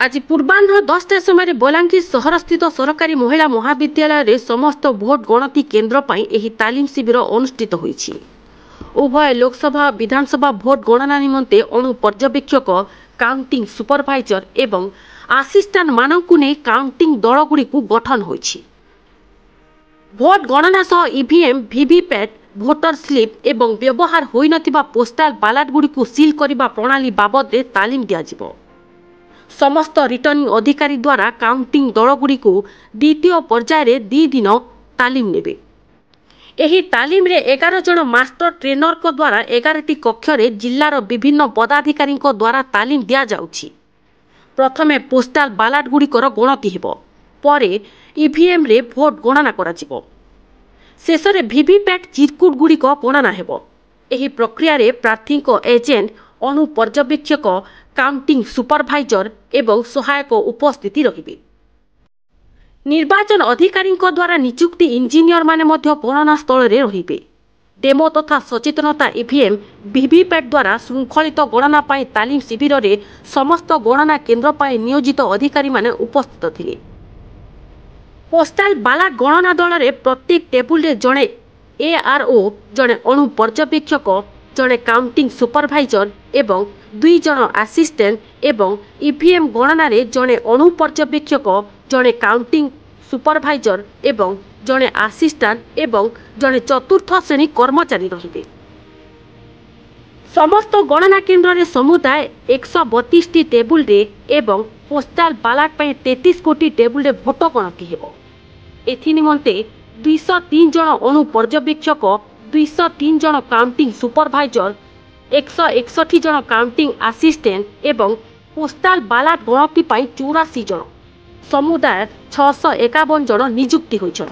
आज पूर्वाह्न 10टा समय बलांगीर सहरस्थित सरकारी महिला महाविद्यालय रे समस्त भोट गणति केन्द्र पर एही तालीम शिविर अनुष्ठित होईछि। उभय लोकसभा विधानसभा भोट गणना निमंते अणु पर्यवेक्षक, काउंटिंग सुपरभाइजर एवं आसिस्टांट मानकु नै काउंटिंग दलगुड़ी गठन होईछि। भोट गणना सह ईवीएम, वीवीपैट, भोटर स्लिप एवं व्यवहार होई नथिबा पोस्टाल बालाट गुड़ी सील करने प्रणाली बाबद रे तालीम दियाजिबो। समस्त रिटर्निंग अधिकारी द्वारा काउंटिंग दलगुड़ी द्वितीय पर्यायर 2 दिन तालीम नेबे। एही तालीम रे 11 जन मास्टर ट्रेनर को द्वारा 11टी कक्ष रे जिल्लार विभिन्न पदाधिकारी द्वारा तालीम दिया जाउछि। प्रथमे पोस्टाल बालाट गुड़िकर गणति हेबो, परे ईवीएम रे भोट गणना कराजिबो, शेष रे वीवीपैट चिरकुट गुड़िक गणना हेबो। एही प्रक्रिया रे प्रार्थी को एजेंट, अणु पर्यवेक्षक, काउंटिंग सुपरभाइजर एवं सहायक उपस्थिति रहिबे। निर्वाचन अधिकारी द्वारा नियुक्ति इंजीनियर माने मध्य गणना स्थल रे रहिबे। डेमो तथा सचेतनता ईवीएम, वीवीपैट द्वारा श्रृंखलित गणना पाई तालीम शिविर रे समस्त गणना केन्द्र पाई नियोजित अधिकारी माने उपस्थित थिले। पोस्टाल बालाट गणना दल रे प्रत्येक टेबुल रे जणे एआरओ, जणे अणु पर्यवेक्षक, जणे काउंटिंग सुपरभाइजर एवं 2 जन आसिस्टेंट एवं ईवीएम गणना रे जणे अणु पर्यवेक्षक, जणे काउंटिंग सुपरभाइजर एवं जणे आसिस्टेंट एवं जणे चतुर्थ श्रेणी कर्मचारी रहिबे। समस्त गणना केन्द्र रे समुदाय 132 टी टेबुल रे एवं पोस्टाल बालाट पय 33 कोटी टेबुल रे भोट गणति हेबो। एथि निमंते 203 जन अणु पर्यवेक्षक, 203 जन काउंटिंग सुपरभाइजर, 161 जन काउंटिंग आसिस्टेंट एवं पोस्टाल बालाट गणति पाई 84 जन, समुदाय 651 जन नियुक्ति होइछन।